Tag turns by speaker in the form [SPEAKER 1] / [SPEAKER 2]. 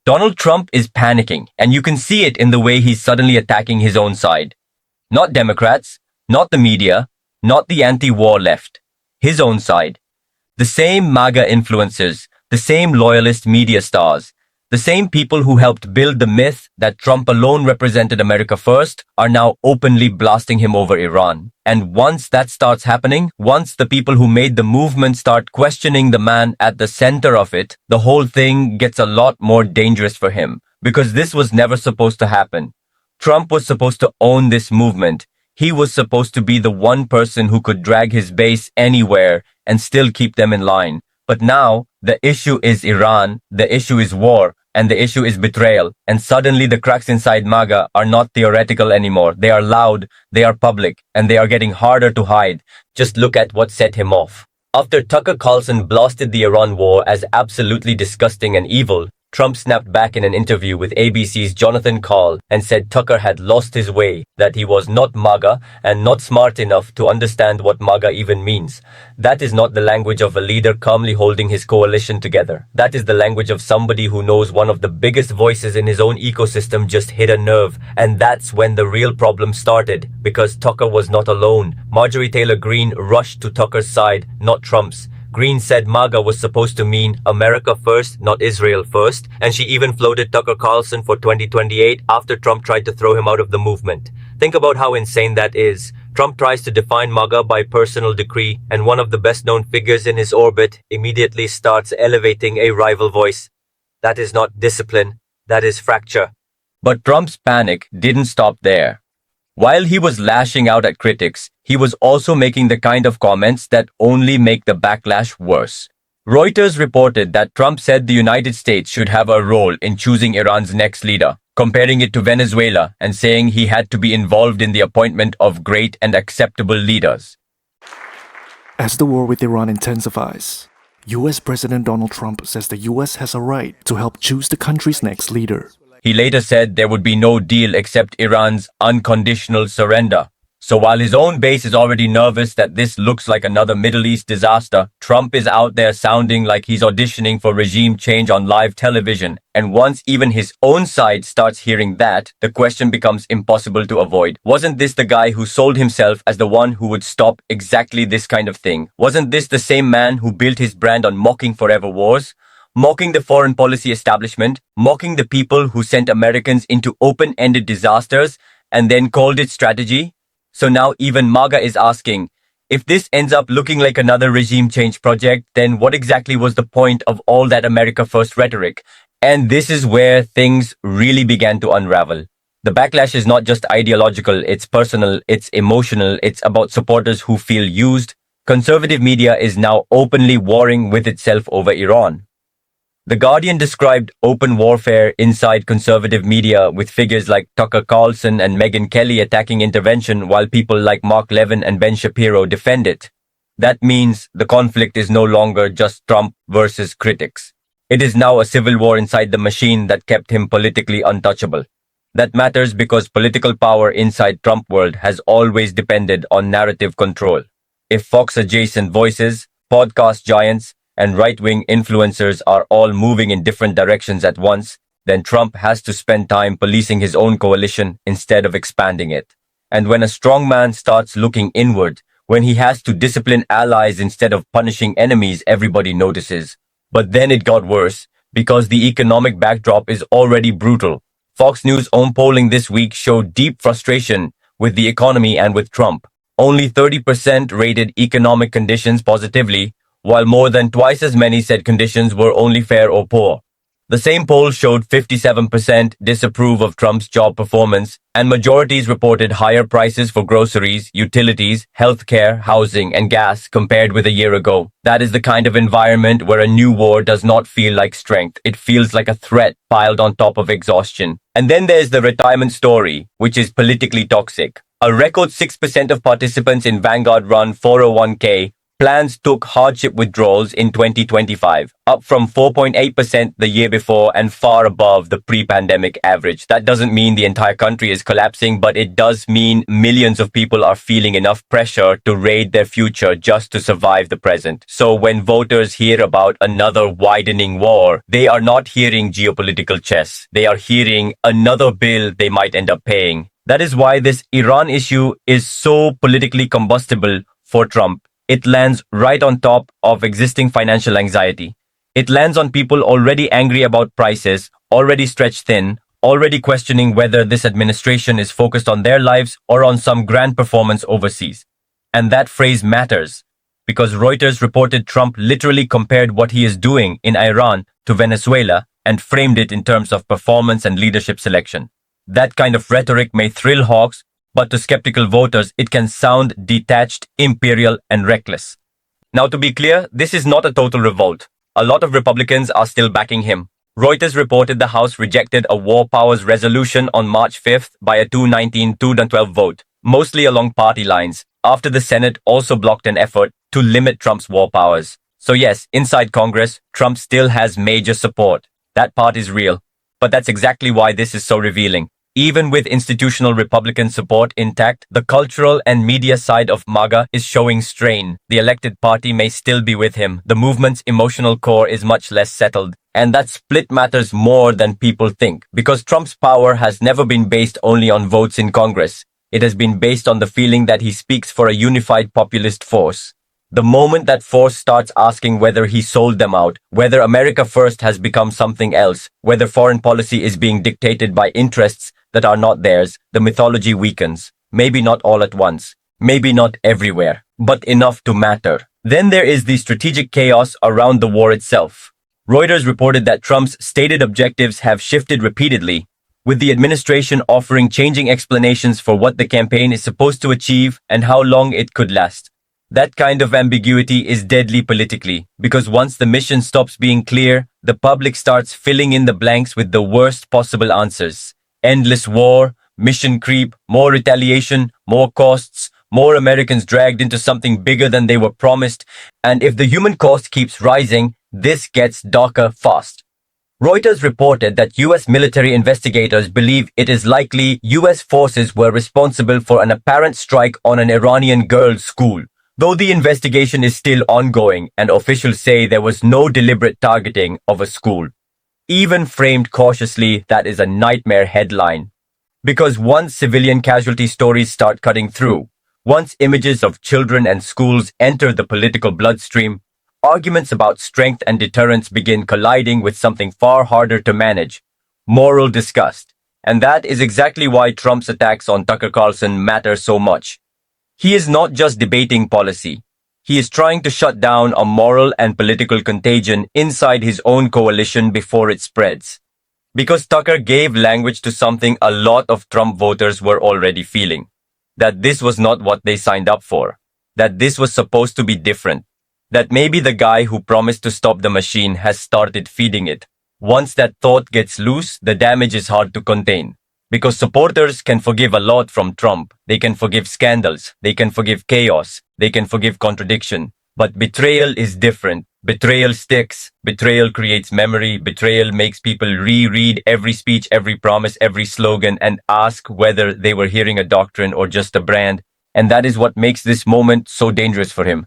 [SPEAKER 1] Donald Trump is panicking, and you can see it in the way he's suddenly attacking his own side. Not Democrats, not the media, not the anti-war left. His own side. The same MAGA influencers, the same loyalist media stars, the same people who helped build the myth that Trump alone represented America first are now openly blasting him over Iran. And once that starts happening, once the people who made the movement start questioning the man at the center of it, the whole thing gets a lot more dangerous for him. Because this was never supposed to happen. Trump was supposed to own this movement. He was supposed to be the one person who could drag his base anywhere and still keep them in line. But now, the issue is Iran, the issue is war, and the issue is betrayal. And suddenly the cracks inside MAGA are not theoretical anymore. They are loud, they are public, and they are getting harder to hide. Just look at what set him off. After Tucker Carlson blasted the Iran war as absolutely disgusting and evil, Trump snapped back in an interview with ABC's Jonathan Call and said Tucker had lost his way, that he was not MAGA and not smart enough to understand what MAGA even means. That is not the language of a leader calmly holding his coalition together. That is the language of somebody who knows one of the biggest voices in his own ecosystem just hit a nerve. And that's when the real problem started, because Tucker was not alone. Marjorie Taylor Greene rushed to Tucker's side, not Trump's. Greene said MAGA was supposed to mean America first, not Israel first, and she even floated Tucker Carlson for 2028 after Trump tried to throw him out of the movement. Think about how insane that is. Trump tries to define MAGA by personal decree, and one of the best-known figures in his orbit immediately starts elevating a rival voice. That is not discipline, that is fracture. But Trump's panic didn't stop there. While he was lashing out at critics, he was also making the kind of comments that only make the backlash worse. Reuters reported that Trump said the United States should have a role in choosing Iran's next leader, comparing it to Venezuela and saying he had to be involved in the appointment of great and acceptable leaders.
[SPEAKER 2] As the war with Iran intensifies, U.S. President Donald Trump says the U.S. has a right to help choose the country's next leader.
[SPEAKER 1] He later said there would be no deal except Iran's unconditional surrender. So while his own base is already nervous that this looks like another Middle East disaster, Trump is out there sounding like he's auditioning for regime change on live television. And once even his own side starts hearing that, the question becomes impossible to avoid. Wasn't this the guy who sold himself as the one who would stop exactly this kind of thing? Wasn't this the same man who built his brand on mocking forever wars? Mocking the foreign policy establishment, mocking the people who sent Americans into open-ended disasters and then called it strategy? So now even MAGA is asking, if this ends up looking like another regime change project, then what exactly was the point of all that America First rhetoric? And this is where things really began to unravel. The backlash is not just ideological, it's personal, it's emotional, it's about supporters who feel used. Conservative media is now openly warring with itself over Iran. The Guardian described open warfare inside conservative media with figures like Tucker Carlson and Megyn Kelly attacking intervention while people like Mark Levin and Ben Shapiro defend it. That means the conflict is no longer just Trump versus critics. It is now a civil war inside the machine that kept him politically untouchable. That matters because political power inside Trump world has always depended on narrative control. If Fox-adjacent voices, podcast giants, and right-wing influencers are all moving in different directions at once, then Trump has to spend time policing his own coalition instead of expanding it. And when a strong man starts looking inward, when he has to discipline allies instead of punishing enemies, everybody notices. But then it got worse, because the economic backdrop is already brutal. Fox News' own polling this week showed deep frustration with the economy and with Trump. Only 30% rated economic conditions positively, while more than twice as many said conditions were only fair or poor. The same poll showed 57% disapprove of Trump's job performance, and majorities reported higher prices for groceries, utilities, healthcare, housing, and gas compared with a year ago. That is the kind of environment where a new war does not feel like strength. It feels like a threat piled on top of exhaustion. And then there's the retirement story, which is politically toxic. A record 6% of participants in Vanguard-run 401k plans took hardship withdrawals in 2025, up from 4.8% the year before and far above the pre-pandemic average. That doesn't mean the entire country is collapsing, but it does mean millions of people are feeling enough pressure to raid their future just to survive the present. So when voters hear about another widening war, they are not hearing geopolitical chess. They are hearing another bill they might end up paying. That is why this Iran issue is so politically combustible for Trump. It lands right on top of existing financial anxiety. It lands on people already angry about prices, already stretched thin, already questioning whether this administration is focused on their lives or on some grand performance overseas. And that phrase matters, because Reuters reported Trump literally compared what he is doing in Iran to Venezuela and framed it in terms of performance and leadership selection. That kind of rhetoric may thrill hawks, but to skeptical voters, it can sound detached, imperial, and reckless. Now, to be clear, this is not a total revolt. A lot of Republicans are still backing him. Reuters reported the House rejected a war powers resolution on March 5th by a 219-212 vote, mostly along party lines, after the Senate also blocked an effort to limit Trump's war powers. So yes, inside Congress, Trump still has major support. That part is real. But that's exactly why this is so revealing. Even with institutional Republican support intact, the cultural and media side of MAGA is showing strain. The elected party may still be with him. The movement's emotional core is much less settled. And that split matters more than people think, because Trump's power has never been based only on votes in Congress. It has been based on the feeling that he speaks for a unified populist force. The moment that force starts asking whether he sold them out, whether America first has become something else, whether foreign policy is being dictated by interests that are not theirs, the mythology weakens. Maybe not all at once, maybe not everywhere, but enough to matter. Then there is the strategic chaos around the war itself. Reuters reported that Trump's stated objectives have shifted repeatedly, with the administration offering changing explanations for what the campaign is supposed to achieve and how long it could last. That kind of ambiguity is deadly politically, because once the mission stops being clear, the public starts filling in the blanks with the worst possible answers. Endless war, mission creep, more retaliation, more costs, more Americans dragged into something bigger than they were promised, and if the human cost keeps rising, this gets darker fast. Reuters reported that US military investigators believe it is likely US forces were responsible for an apparent strike on an Iranian girls' school, though the investigation is still ongoing and officials say there was no deliberate targeting of a school. Even framed cautiously, that is a nightmare headline. Because once civilian casualty stories start cutting through, once images of children and schools enter the political bloodstream, arguments about strength and deterrence begin colliding with something far harder to manage: moral disgust. And that is exactly why Trump's attacks on Tucker Carlson matter so much. He is not just debating policy. He is trying to shut down a moral and political contagion inside his own coalition before it spreads. Because Tucker gave language to something a lot of Trump voters were already feeling. That this was not what they signed up for. That this was supposed to be different. That maybe the guy who promised to stop the machine has started feeding it. Once that thought gets loose, the damage is hard to contain. Because supporters can forgive a lot from Trump. They can forgive scandals. They can forgive chaos. They can forgive contradiction. But betrayal is different. Betrayal sticks. Betrayal creates memory. Betrayal makes people reread every speech, every promise, every slogan, and ask whether they were hearing a doctrine or just a brand. And that is what makes this moment so dangerous for him.